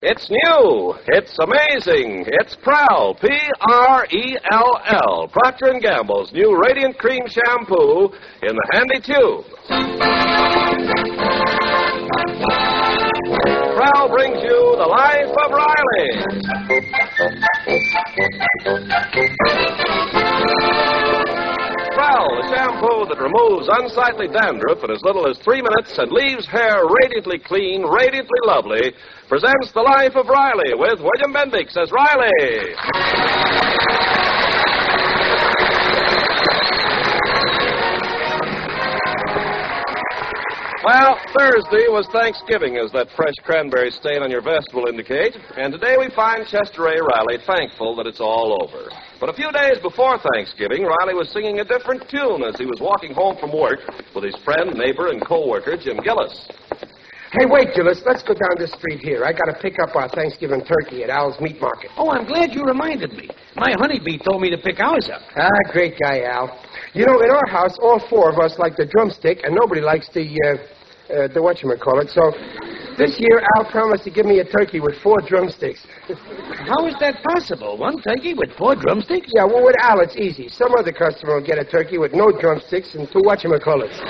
It's new. It's amazing. It's Prell, P-R-E-L-L, Procter & Gamble's new Radiant Cream Shampoo in the handy tube. Prell brings you The Life of Riley. Prell, the shampoo that removes unsightly dandruff in as little as 3 minutes and leaves hair radiantly clean, radiantly lovely, presents The Life of Riley with William Bendix as Riley. Well, Thursday was Thanksgiving, as that fresh cranberry stain on your vest will indicate, and today we find Chester A. Riley thankful that it's all over. But a few days before Thanksgiving, Riley was singing a different tune as he was walking home from work with his friend, neighbor, and co-worker, Jim Gillis. Hey, wait, Gillis. Let's go down this street here. I got to pick up our Thanksgiving turkey at Al's Meat Market. Oh, I'm glad you reminded me. My honeybee told me to pick ours up. Great guy, Al. You know, in our house, all four of us like the drumstick, and nobody likes the whatchamacallit. So this year, Al promised to give me a turkey with 4 drumsticks. How is that possible? 1 turkey with 4 drumsticks? Yeah, well, with Al, it's easy. Some other customer will get a turkey with no drumsticks and 2 whatchamacallits.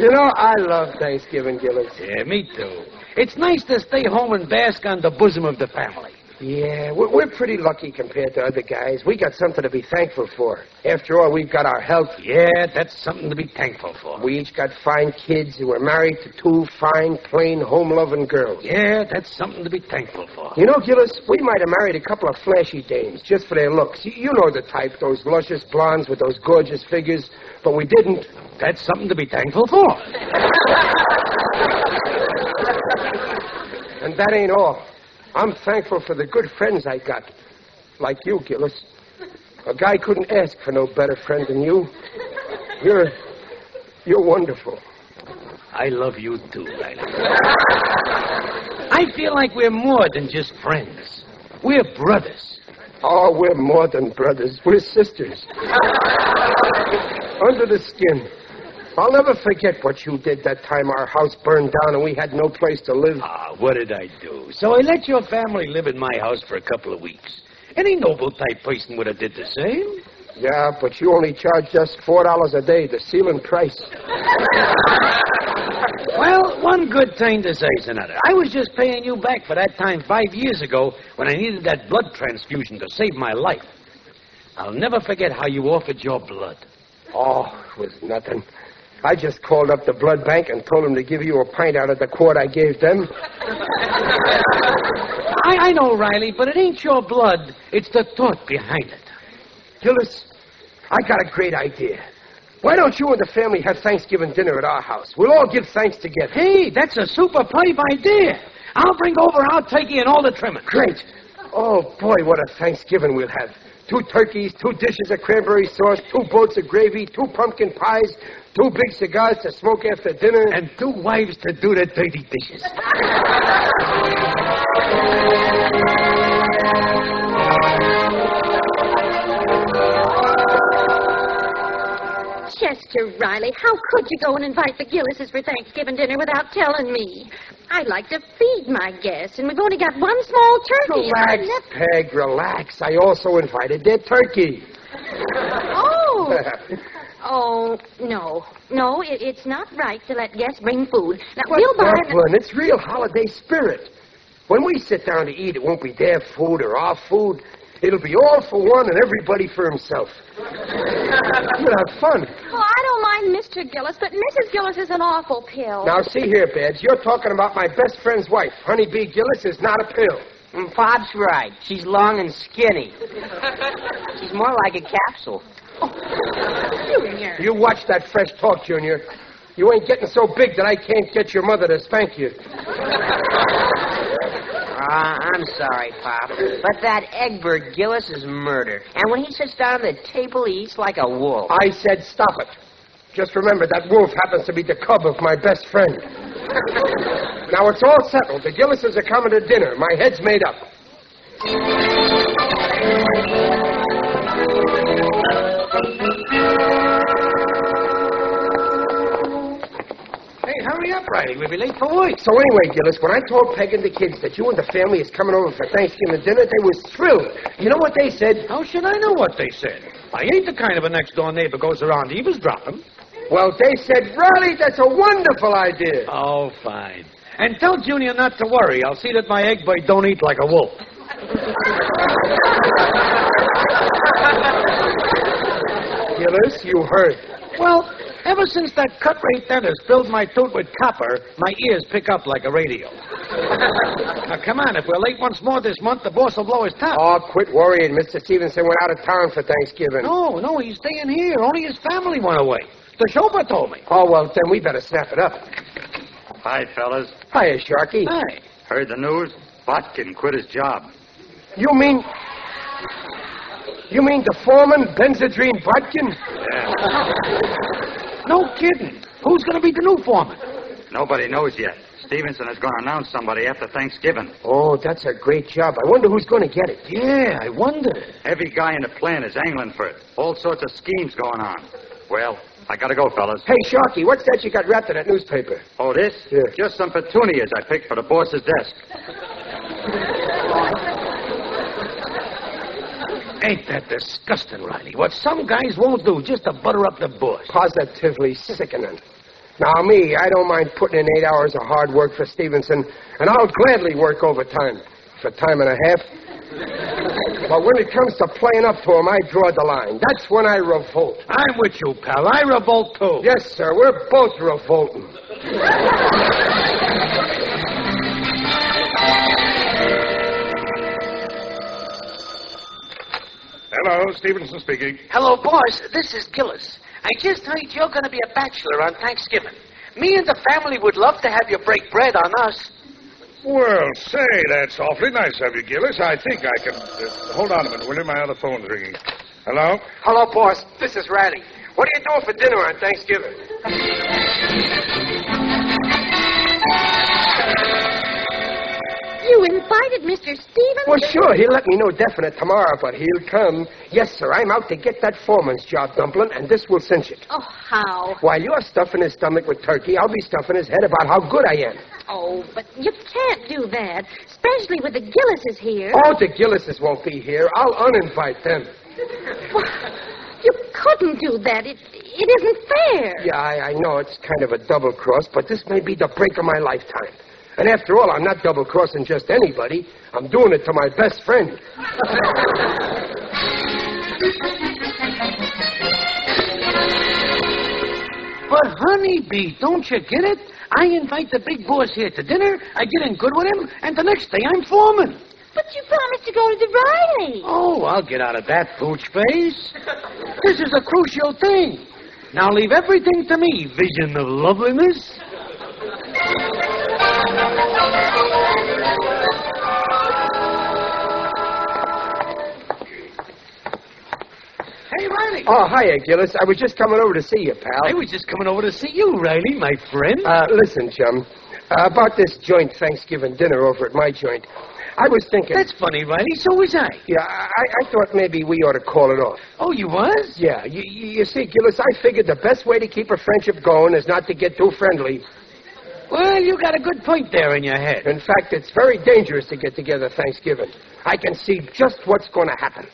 You know, I love Thanksgiving, Gillis. Yeah, me too. It's nice to stay home and bask on the bosom of the family. Yeah, we're pretty lucky compared to other guys. We got something to be thankful for. After all, we've got our health. Yeah, that's something to be thankful for. We each got fine kids who are married to 2 fine, plain, home-loving girls. Yeah, that's something to be thankful for. You know, Gillis, we might have married a couple of flashy dames just for their looks. You know the type, those luscious blondes with those gorgeous figures, but we didn't. That's something to be thankful for. And that ain't all. I'm thankful for the good friends I got. Like you, Gillis. A guy couldn't ask for no better friend than you. You're wonderful. I love you too, Riley. I feel like we're more than just friends. We're brothers. Oh, we're more than brothers. We're sisters. Under the skin. I'll never forget what you did that time our house burned down and we had no place to live. What did I do? So I let your family live in my house for a couple of weeks. Any noble-type person would have did the same. Yeah, but you only charged us $4 a day, the ceiling price. Well, one good thing to say is another. I was just paying you back for that time 5 years ago when I needed that blood transfusion to save my life. I'll never forget how you offered your blood. Oh, it was nothing. I just called up the blood bank and told them to give you a pint out of the quart I gave them. I know, Riley, but it ain't your blood. It's the thought behind it. Gillis, I got a great idea. Why don't you and the family have Thanksgiving dinner at our house? We'll all give thanks together. Hey, that's a super pipe idea. I'll bring over our turkey and all the trimmings. Great. Oh, boy, what a Thanksgiving we'll have. 2 turkeys, 2 dishes of cranberry sauce, 2 boats of gravy, 2 pumpkin pies, 2 big cigars to smoke after dinner. And 2 wives to do the dirty dishes. Chester Riley, how could you go and invite the Gillises for Thanksgiving dinner without telling me? I'd like to feed my guests, and we've only got 1 small turkey. Relax, Peg, relax. I also invited their turkey. Oh. Oh, no. No, it's not right to let guests bring food. Now, we'll buy... Evelyn, it's real holiday spirit. When we sit down to eat, it won't be their food or our food. It'll be all for one and everybody for himself. We'll have fun. Oh, I don't mind Mr. Gillis, but Mrs. Gillis is an awful pill. Now, see here, Babs. You're talking about my best friend's wife. Honeybee Gillis is not a pill. Pop's right. She's long and skinny. She's more like a capsule. Junior. You watch that fresh talk, Junior. You ain't getting so big that I can't get your mother to spank you. I'm sorry, Pop. But that Egbert Gillis is murder. And when he sits down at the table, he eats like a wolf. I said stop it. Just remember, that wolf happens to be the cub of my best friend. Now, it's all settled. The Gillises are coming to dinner. My head's made up. Hey, how hurry up, Riley. We'll be late for work. So anyway, Gillis, when I told Peg and the kids that you and the family is coming over for Thanksgiving dinner, they was thrilled. You know what they said? How should I know what they said? I ain't the kind of a next-door neighbor goes around eavesdropping. Well, they said, Riley, that's a wonderful idea. Oh, fine. And tell Junior not to worry. I'll see that my egg bite don't eat like a wolf. Gillis, you heard. Well, ever since that cut-rate dentist filled my tooth with copper, my ears pick up like a radio. Now, come on. If we're late once more this month, the boss will blow his top. Oh, quit worrying. Mr. Stevenson went out of town for Thanksgiving. No, he's staying here. Only his family went away. The chauffeur told me. Oh, well, then we better snap it up. Hi, fellas. Hiya, Sharky. Hi. Heard the news? Botkin quit his job. You mean the foreman, Benzedrine Botkin? Yeah. No kidding. Who's going to be the new foreman? Nobody knows yet. Stevenson is going to announce somebody after Thanksgiving. Oh, that's a great job. I wonder who's going to get it. Yeah, I wonder. Every guy in the plant is angling for it. All sorts of schemes going on. Well, I got to go, fellas. Hey, Sharky, what's that you got wrapped in that newspaper? Oh, this? Yeah. Just some petunias I picked for the boss's desk. Ain't that disgusting, Riley? What some guys won't do just to butter up the boss. Positively sickening. Now, me, I don't mind putting in 8 hours of hard work for Stevenson, and I'll gladly work overtime for time and a half. But when it comes to playing up to him, I draw the line. That's when I revolt. I'm with you, pal. I revolt, too. Yes, sir. We're both revolting. Hello, Stevenson speaking. Hello, boss. This is Gillis. I just heard you're going to be a bachelor on Thanksgiving. Me and the family would love to have you break bread on us. Well, say, that's awfully nice of you, Gillis. I think I can... hold on a minute, will you? My other phone's ringing. Hello? Hello, boss. This is Riley. What are you doing for dinner on Thanksgiving? You invited Mr. Stevens? Well, sure. He'll let me know definite tomorrow, but he'll come. Yes, sir. I'm out to get that foreman's job, Dumplin', and this will cinch it. Oh, how? While you're stuffing his stomach with turkey, I'll be stuffing his head about how good I am. Oh, but you can't do that, especially with the Gillises here. Oh, the Gillises won't be here. I'll uninvite them. Well, you couldn't do that. It isn't fair. Yeah, I know it's kind of a double cross, but this may be the break of my lifetime. And after all, I'm not double-crossing just anybody. I'm doing it to my best friend. But, honeybee, don't you get it? I invite the big boss here to dinner, I get in good with him, and the next day I'm foreman. But you promised to go to the Riley. Oh, I'll get out of that pooch face. This is a crucial thing. Now leave everything to me, vision of loveliness. Hey, Riley. Oh, hiya, Gillis. I was just coming over to see you, pal. I was just coming over to see you, Riley, my friend. Listen, chum. About this joint Thanksgiving dinner over at my joint. I was thinking... That's funny, Riley. So was I. Yeah, I thought maybe we ought to call it off. Oh, you was? Yeah. You see, Gillis, I figured the best way to keep a friendship going is not to get too friendly. Well, you got a good point there in your head. In fact, it's very dangerous to get together Thanksgiving. I can see just what's going to happen.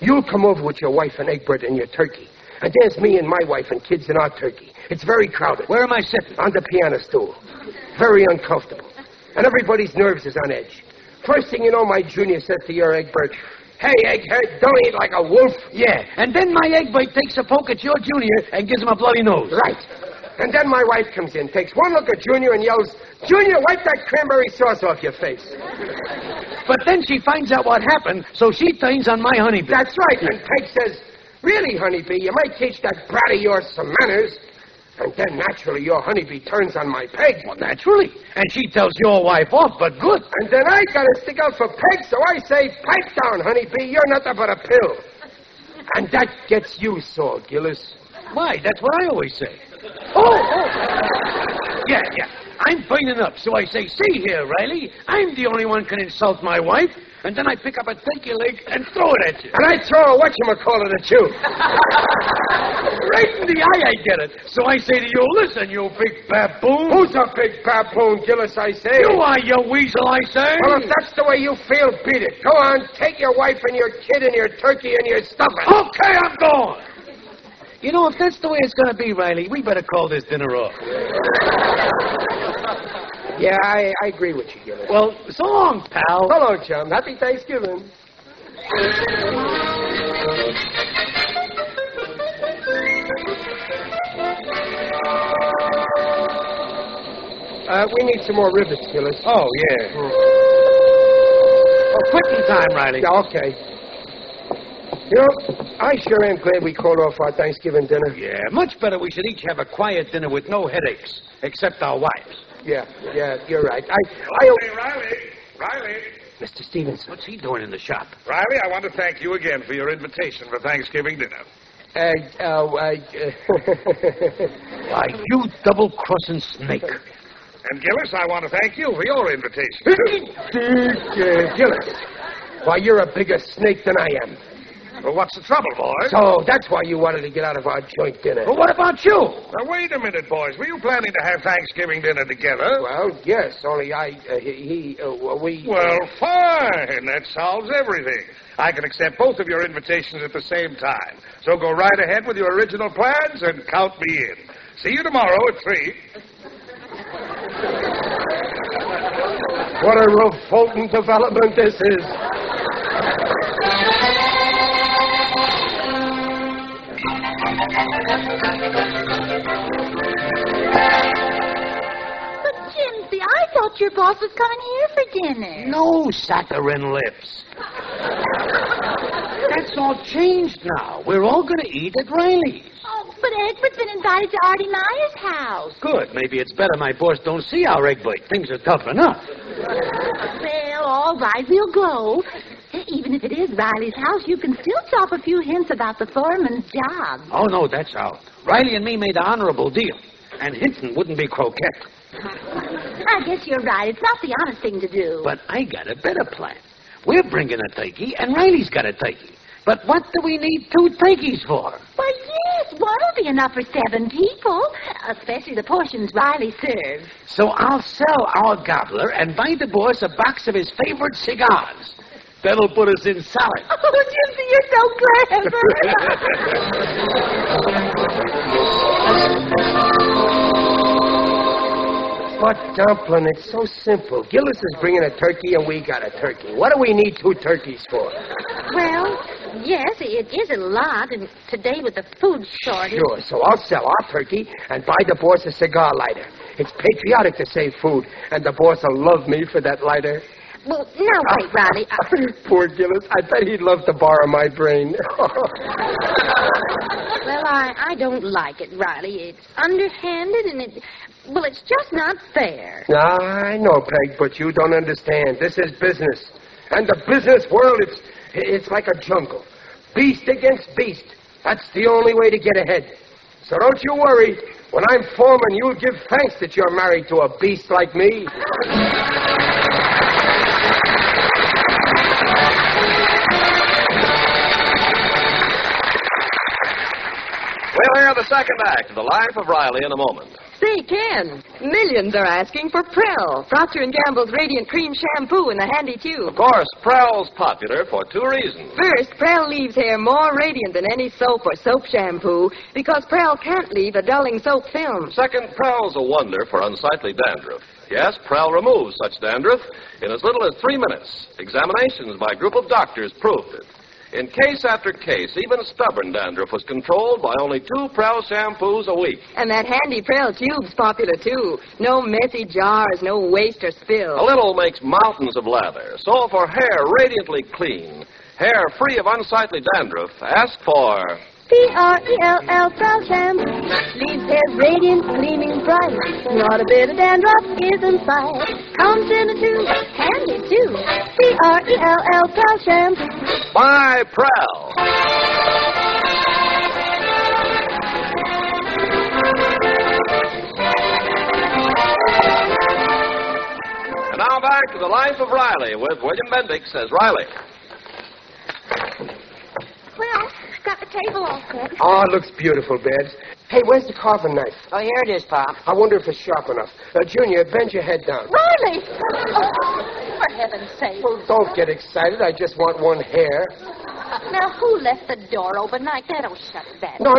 You'll come over with your wife and egg bread and your turkey. And there's me and my wife and kids and our turkey. It's very crowded. Where am I sitting? On the piano stool. Very uncomfortable. And everybody's nerves is on edge. First thing you know, my junior says to your egg bird, "Hey, egghead, don't eat like a wolf." Yeah, and then my egg bite takes a poke at your junior and gives him a bloody nose. Right. And then my wife comes in, takes one look at Junior and yells, "Junior, wipe that cranberry sauce off your face." But then she finds out what happened, so she turns on my honeybee. That's right. And Peg says, "Really, honeybee, you might teach that brat of yours some manners." And then, naturally, your honeybee turns on my Peg. Well, naturally. And she tells your wife off, but good. And then I got to stick out for Peg, so I say, "Pipe down, honeybee, you're nothing but a pill." And that gets you sore, Gillis. Why? That's what I always say. Oh! Yeah. I'm burning up, so I say, "See here, Riley, I'm the only one can insult my wife. and then I pick up a turkey leg and throw it at you. And I throw a whatchamacallit at you. Right in the eye, I get it. So I say to you, listen, you big baboon. Who's a big baboon, Gillis, I say? You are, you weasel, I say. Well, if that's the way you feel, beat it. Go on, take your wife and your kid and your turkey and your stuffing. Okay, I'm going. You know, if that's the way it's going to be, Riley, we better call this dinner off. Yeah, I agree with you, Gillis. Well, so long, pal. So long, chum. Happy Thanksgiving. We need some more rivets, Gillis. Oh, yeah. Oh, quitting time, Riley. Yeah, okay. You know, I sure am glad we called off our Thanksgiving dinner. Yeah, much better we should each have a quiet dinner with no headaches, except our wives. Yeah, you're right. Riley. Mr. Stevenson. What's he doing in the shop? Riley, I want to thank you again for your invitation for Thanksgiving dinner. Why, you double-crossing snake. And Gillis, I want to thank you for your invitation. Gillis. Why, you're a bigger snake than I am. Well, what's the trouble, boys? So that's why you wanted to get out of our joint dinner. Well, what about you? Now, wait a minute, boys. Were you planning to have Thanksgiving dinner together? Well, yes, only we... Well, fine. That solves everything. I can accept both of your invitations at the same time. So go right ahead with your original plans and count me in. See you tomorrow at 3. What a revolting development this is. But, Jimsy, I thought your boss was coming here for dinner. No saccharine lips. That's all changed now. We're all going to eat at Riley's. Oh, but Egbert's been invited to Artie Meyer's house. Good. Maybe it's better my boss don't see our Egbert. Things are tough enough. Well, all right, we'll go. Even if it is Riley's house, you can still drop a few hints about the foreman's job. Oh, no, that's out. Riley and me made an honorable deal, and Hinton wouldn't be croquette. I guess you're right. It's not the honest thing to do. But I got a better plan. We're bringing a turkey, and Riley's got a turkey. But what do we need 2 turkeys for? Well, yes, one will be enough for 7 people, especially the portions Riley serves. So I'll sell our gobbler and buy the boss a box of his favorite cigars. That'll put us in salad. Oh, Jimsy, you're so clever. But, Dumpling, it's so simple. Gillis is bringing a turkey, and we got a turkey. What do we need 2 turkeys for? Well, yes, it is a lot, and today with the food shortage... Sure, so I'll sell our turkey and buy the boss a cigar lighter. It's patriotic to save food, and the boss will love me for that lighter. Well, now wait, Riley. Poor Gillis. I bet he'd love to borrow my brain. Well, I don't like it, Riley. It's underhanded, and it's just not fair. I know, Peg, but you don't understand. This is business. And the business world, it's like a jungle. Beast against beast. That's the only way to get ahead. So don't you worry. When I'm foreman, you'll give thanks that you're married to a beast like me. We'll hear the second act of The Life of Riley in a moment. Say, Ken, millions are asking for Prell, Procter & Gamble's Radiant Cream Shampoo in the handy tube. Of course, Prell's popular for 2 reasons. First, Prell leaves hair more radiant than any soap or soap shampoo because Prell can't leave a dulling soap film. Second, Prell's a wonder for unsightly dandruff. Yes, Prell removes such dandruff in as little as 3 minutes. Examinations by a group of doctors proved it. In case after case, even stubborn dandruff was controlled by only 2 Prell shampoos a week. And that handy Prell tube's popular, too. No messy jars, no waste or spill. A little makes mountains of lather. So for hair radiantly clean, hair free of unsightly dandruff, ask for... P-R-E-L-L, Prell Shampoo. Leaves hair radiant, gleaming bright. Not a bit of dandruff is in sight. Comes in a tube, handy too. P-R-E-L-L, Prell Shampoo. By Prell. And now back back to The Life of Riley with William Bendix as Riley. Well, got the table all set. Oh, it looks beautiful, Babs. Hey, where's the carving knife? Oh, here it is, Pop. I wonder if it's sharp enough. Junior, bend your head down. Riley! Oh, for heaven's sake. Well, don't get excited. I just want one hair. Now, who left the door open like that? Oh, shut that. No.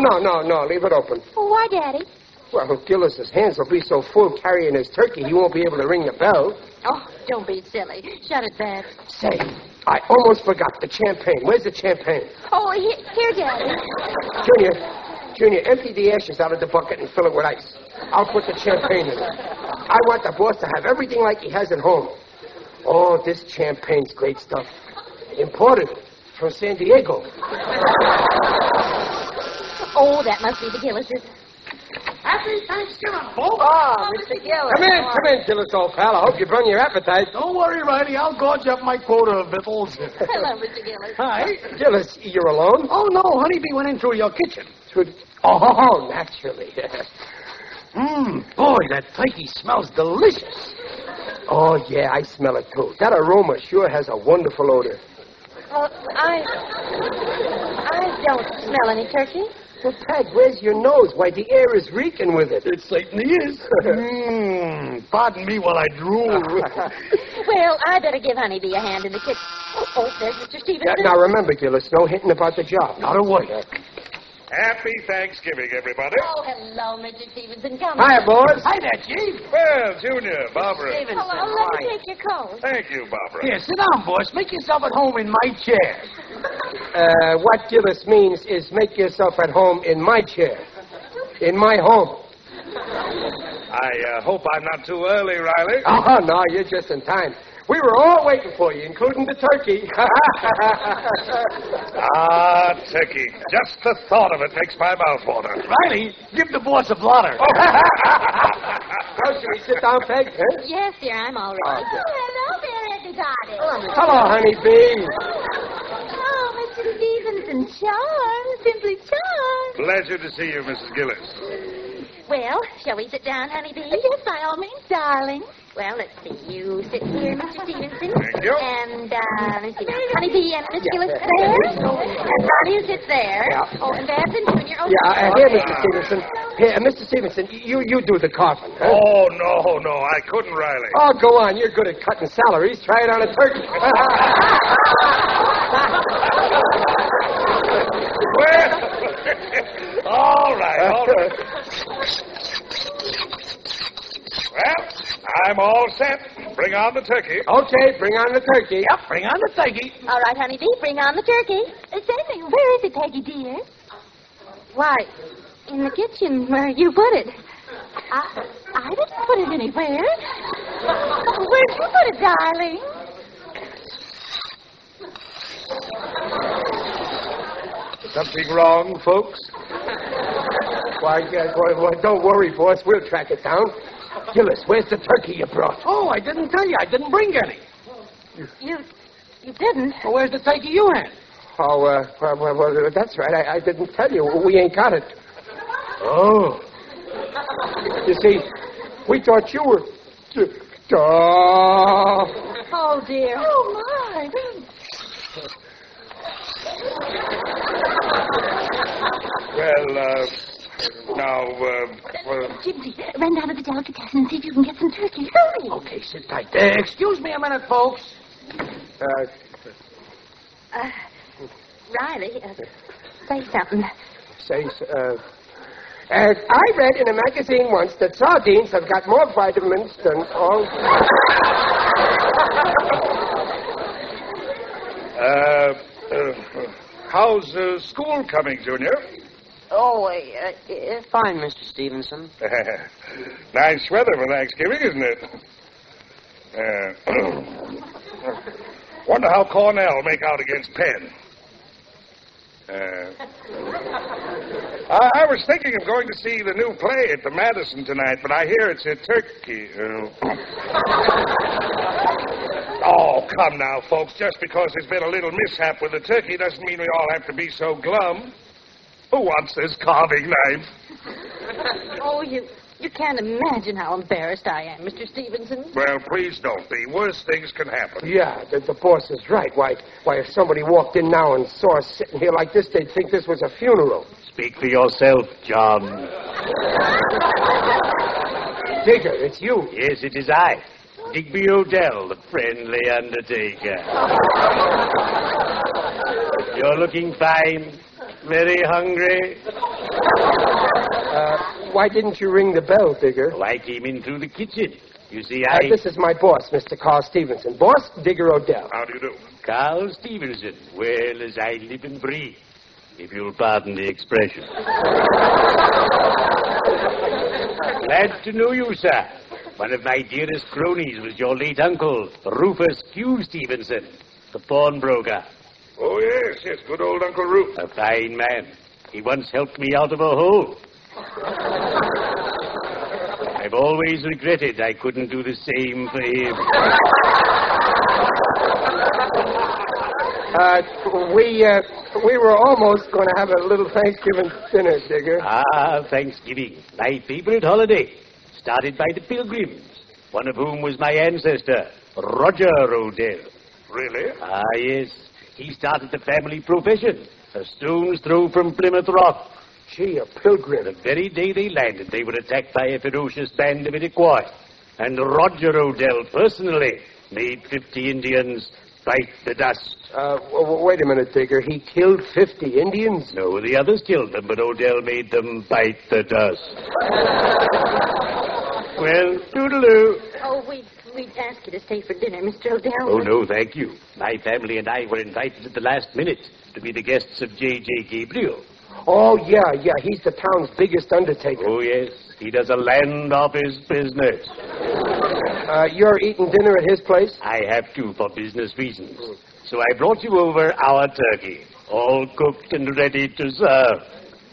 Leave it open. Well, why, Daddy? Well, Gillis's hands will be so full carrying his turkey, he won't be able to ring the bell. Oh, don't be silly. Shut it, Babs. Say, I almost forgot the champagne. Where's the champagne? Oh, here, Daddy. Junior, empty the ashes out of the bucket and fill it with ice. I'll put the champagne in it. I want the boss to have everything like he has at home. Oh, this champagne's great stuff. Imported from San Diego. Oh, that must be the Gillises. Happy Thanksgiving, folks. Oh, Mr. Gillis. Come in, Gillis, old pal. I hope you brought your appetite. Don't worry, Riley. I'll gorge up my quota of victuals. Hello, Mr. Gillis. Hi. Gillis, you're alone? Oh, no. Honeybee went in through your kitchen. Oh, naturally. Boy, that turkey smells delicious. Oh, yeah, I smell it, too. That aroma sure has a wonderful odor. Well, I don't smell any turkey. Well, Peg, where's your nose? Why, the air is reeking with it. It certainly is. Pardon me while I drool. Well, I better give Honeybee a hand in the kitchen. Oh, there's Mr. Stevenson. Now, remember, Gillis, no hinting about the job. Not a word. Happy Thanksgiving, everybody. Oh, hello, Mr. Stevenson. Come Hiya, in. boys. Hi there, Chief. Well, Junior, Barbara. Stevenson, Hello, let me take your coat. Thank you, Barbara. Here, sit down, boss. Make yourself at home in my chair. What Gillis means is make yourself at home in my chair. In my home. I hope I'm not too early, Riley. Oh, no, you're just in time. We were all waiting for you, including the turkey. Ah, turkey. Just the thought of it makes my mouth water. Riley, give the boss a blotter. Oh, should we sit down, Peg? Huh? Yes, dear, I'm all ready. Okay. hello there, everybody. Hello, honeybee. Oh, Mr. Stevenson, charmed, simply charmed. Pleasure to see you, Mrs. Gillis. Well, shall we sit down, Honeybee? Yes, by all means, darling. Well, let's see. You sit here, Mr. Stevenson. Thank you. And, let's see. Honeybee and Miss Gillis there. And Riley sits there. Yeah. Oh, and Babs and Junior. Oh, Here, Mr. Stevenson. Here, Mr. Stevenson, you do the coughing, huh? Oh, no, I couldn't, Riley. Oh, go on. You're good at cutting salaries. Try it on a turkey. Well, all right. Well, I'm all set. Bring on the turkey. Okay, bring on the turkey. Yep, bring on the turkey. all right, Honeybee, bring on the turkey. Sandy, where is it, Peggy, dear? Why, in the kitchen where you put it. I didn't put it anywhere. Where'd you put it, darling? Something wrong, folks? Why, don't worry, boss. We'll track it down. Gillis, where's the turkey you brought? Oh, I didn't tell you. I didn't bring any. You didn't? Well, where's the turkey you had? Oh, well, that's right. I didn't tell you. We ain't got it. Oh. You see, we thought you were... Oh, dear. Oh, my. Well, now, Gypsy, run down to the delicatessen and see if you can get some turkey. Hurry. Okay, sit tight. Excuse me a minute, folks. Riley, say something. I read in a magazine once that sardines have got more vitamins than all... how's school coming, Junior? Oh, fine, Mr. Stevenson. Nice weather for Thanksgiving, isn't it? Wonder how Cornell make out against Penn. I was thinking of going to see the new play at the Madison tonight, but I hear it's a turkey. Oh, come now, folks. Just because there's been a little mishap with the turkey doesn't mean we all have to be so glum. Who wants this carving knife? Oh, you You can't imagine how embarrassed I am, Mr. Stevenson. Well, please don't be. Worse things can happen. Yeah, the boss is right. Why, if somebody walked in now and saw us sitting here like this, they'd think this was a funeral. Speak for yourself, John. Digger, it's you. Yes, it is I. Digby Odell, the friendly undertaker. You're looking fine. Very hungry. Why didn't you ring the bell, Digger? Oh, I came in through the kitchen. You see, This is my boss, Mr. Carl Stevenson. Boss, Digger Odell. How do you do? Carl Stevenson. Well, as I live and breathe, if you'll pardon the expression. Glad to know you, sir. One of my dearest cronies was your late uncle, Rufus Q. Stevenson, the pawnbroker. Oh, yes, good old Uncle Rufus. A fine man. He once helped me out of a hole. I've always regretted I couldn't do the same for him. We were almost going to have a little Thanksgiving dinner, Digger. Ah, Thanksgiving, my favorite holiday. Started by the Pilgrims, one of whom was my ancestor, Roger Odell. Really? Ah, yes. He started the family profession, a stone's throw from Plymouth Rock. Gee, a pilgrim. The very day they landed, they were attacked by a ferocious band of Iroquois. And Roger Odell personally made 50 Indians bite the dust. Wait a minute, Digger. He killed 50 Indians? No, the others killed them, but Odell made them bite the dust. Well, toodaloo. Oh, we'd ask you to stay for dinner, Mr. Odell. Oh, no, thank you. My family and I were invited at the last minute to be the guests of J.J. Gabriel. Oh, yeah. He's the town's biggest undertaker. Oh, yes. He does a land office business. You're eating dinner at his place? I have to for business reasons. So I brought you over our turkey, all cooked and ready to serve.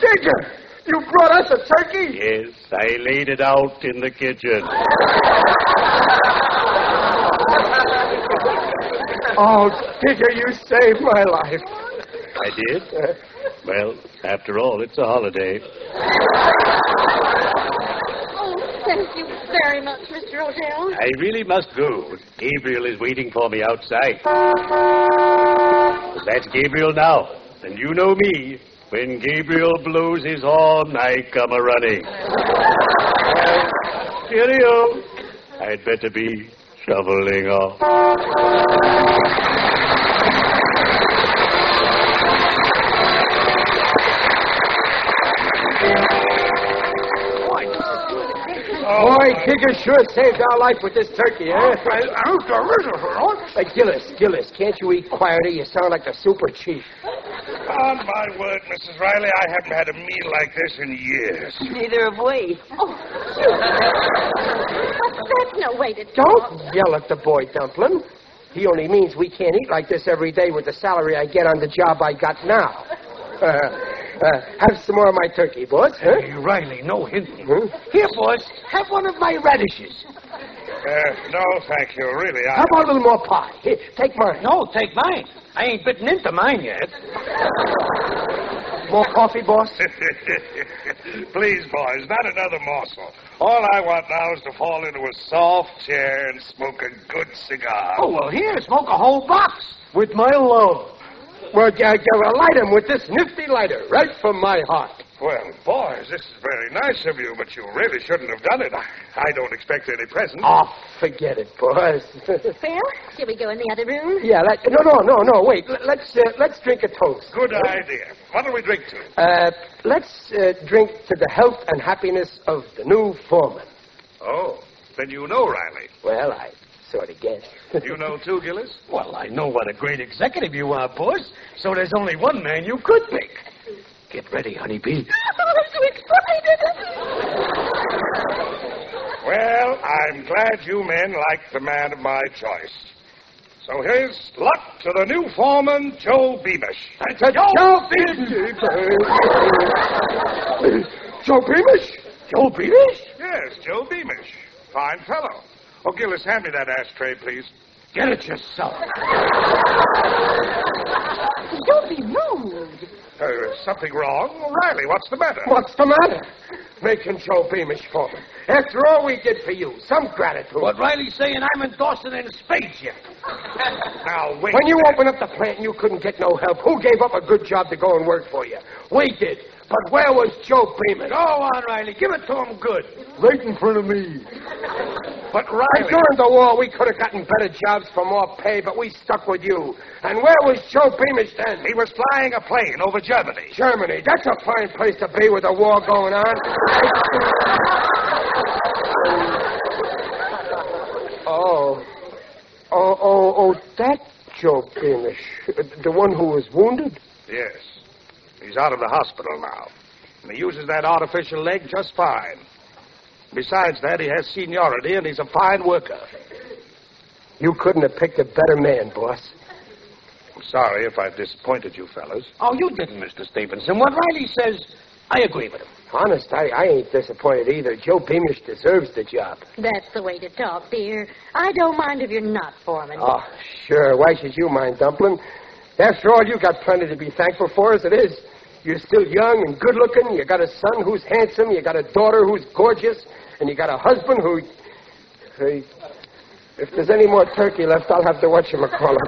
Digger! You brought us a turkey? Yes, I laid it out in the kitchen. Oh, Digger, you saved my life. I did? Well, after all, it's a holiday. Oh, thank you very much, Mr. Odell. I really must go. Gabriel is waiting for me outside. That's Gabriel now. And you know me. When Gabriel blows his horn, I come a-running. Well, cheerio. I'd better be shoveling off. Boy, Digger sure saved our life with this turkey, eh? Gillis, can't you eat quieter? You sound like the super chief. On my word, Mrs. Riley, I haven't had a meal like this in years. Neither have we. Oh, that's no way to talk. Don't yell at the boy, Dumplin'. He only means we can't eat like this every day with the salary I get on the job I got now. Have some more of my turkey, boss. Huh? Hey, Riley, no hinting. Huh? Here, boss, have one of my radishes. No, thank you, really. How about a little more pie? Here, take mine. No, take mine. I ain't bitten into mine yet. More coffee, boss? Please, boys, not another morsel. All I want now is to fall into a soft chair and smoke a good cigar. Oh, well, here, smoke a whole box with my love. Well, light him with this nifty lighter, right from my heart. Well, boys, this is very nice of you, but you really shouldn't have done it. I don't expect any present. Oh, forget it, boys. Well, shall we go in the other room? Yeah, no, wait. Let's drink a toast. Good idea. What'll we drink to? Let's drink to the health and happiness of the new foreman. Oh, then you know Riley. Well, I sort of guess. You know too, Gillis? Well, I know what a great executive you are, boss, so there's only one man you could pick. Get ready, honeybee. I'm so excited. Well, I'm glad you men like the man of my choice. So here's luck to the new foreman, Joe Beamish. Joe Beamish! Joe Beamish? Joe Beamish? Yes, Joe Beamish. Fine fellow. Oh, Gillis, hand me that ashtray, please. Get it yourself. Don't be rude. Something wrong? Riley, what's the matter? What's the matter? making Joe Beamish foreman. After all we did for you, some gratitude. What Riley's saying, I'm endorsing in spades here. Now, wait. When you opened up the plant and you couldn't get no help, who gave up a good job to go and work for you? We did. But where was Joe Beamish? Go on, Riley. Give it to him good. Right in front of me. But, Riley... During the war, we could have gotten better jobs for more pay, but we stuck with you. And where was Joe Beamish then? He was flying a plane over Germany. Germany. That's a fine place to be with a war going on. Oh, that Joe Beamish. The one who was wounded? Yes. He's out of the hospital now. And he uses that artificial leg just fine. Besides that, he has seniority, and he's a fine worker. You couldn't have picked a better man, boss. I'm sorry if I've disappointed you fellas. Oh, you didn't, Mr. Stevenson. What Riley says, I agree with him. Honest, I ain't disappointed either. Joe Beamish deserves the job. That's the way to talk, dear. I don't mind if you're not foreman. Oh, sure. Why should you mind, Dumpling? After all, you got plenty to be thankful for as it is. You're still young and good-looking. You got a son who's handsome. You got a daughter who's gorgeous. And you got a husband who... if there's any more turkey left, I'll have to watch him call him.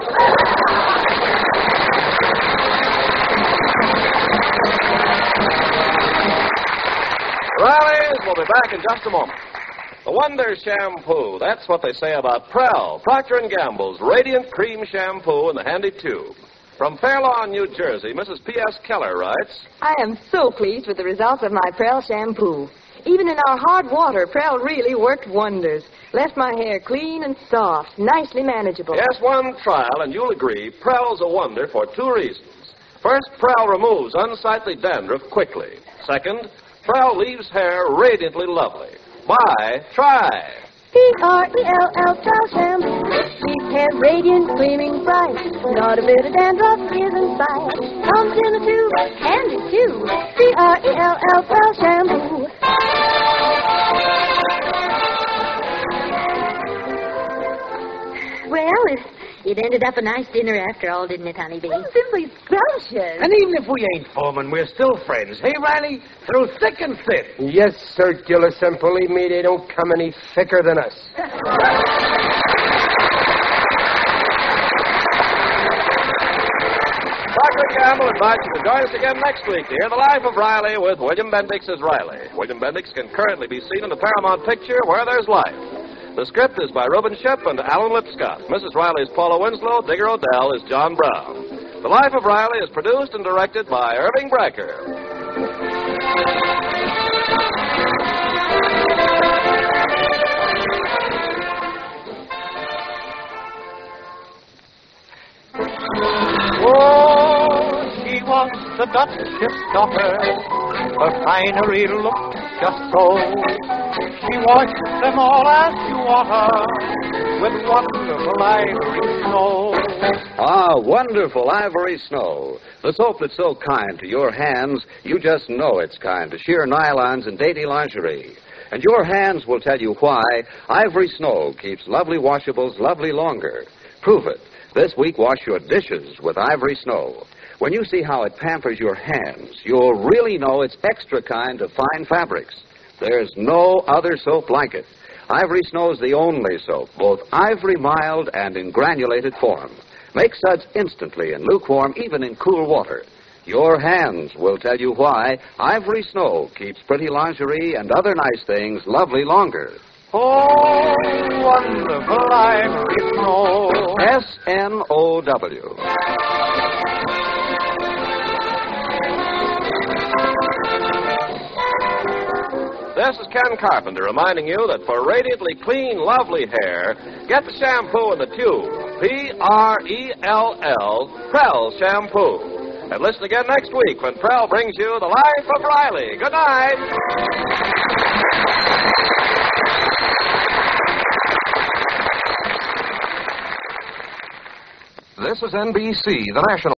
Riley's will be back in just a moment. The Wonder Shampoo. That's what they say about Prell, Procter & Gamble's Radiant Cream Shampoo in the handy tube. From Fair Lawn, New Jersey, Mrs. P.S. Keller writes, I am so pleased with the results of my Prell shampoo. Even in our hard water, Prell really worked wonders. Left my hair clean and soft, nicely manageable. Yes, one trial, and you'll agree, Prell's a wonder for two reasons. First, Prell removes unsightly dandruff quickly. Second, Prell leaves hair radiantly lovely. Buy, try. P-R-E-L-L, Prell shampoo. Leaves hair radiant, gleaming bright. Not a bit of dandruff is in sight. Comes in a tube, handy too. P-R-E-L-L, Prell shampoo. Well, it ended up a nice dinner after all, didn't it, honeybee? Simply scrumptious. And even if we ain't foreman, we're still friends. Hey, Riley? Through thick and thin. Yes, sir, Gillis, and believe me, they don't come any thicker than us. Procter & Gamble invites you to join us again next week to hear The Life of Riley with William Bendix as Riley. William Bendix can currently be seen in the Paramount picture Where There's Life. The script is by Reuben Ship and Alan Lipscott. Mrs. Riley is Paula Winslow. Digger Odell is John Brown. The Life of Riley is produced and directed by Irving Brecker. Oh, she was the Duchess' daughter. Her finery looked just so. She washed them all as you water with wonderful ivory snow. Ah, wonderful ivory snow. The soap that's so kind to your hands, you just know it's kind to sheer nylons and dainty lingerie. And your hands will tell you why Ivory Snow keeps lovely washables lovely longer. Prove it. This week, wash your dishes with Ivory Snow. When you see how it pampers your hands, you'll really know it's extra kind of fine fabrics. There's no other soap like it. Ivory Snow's the only soap, both ivory mild and in granulated form. Make suds instantly in lukewarm, even in cool water. Your hands will tell you why Ivory Snow keeps pretty lingerie and other nice things lovely longer. Oh, wonderful ivory snow. S-N-O-W. This is Ken Carpenter reminding you that for radiantly clean, lovely hair, get the shampoo in the tube. P-R-E-L-L, Prell Shampoo. And listen again next week when Prell brings you The Life of Riley. Good night. This is NBC, the national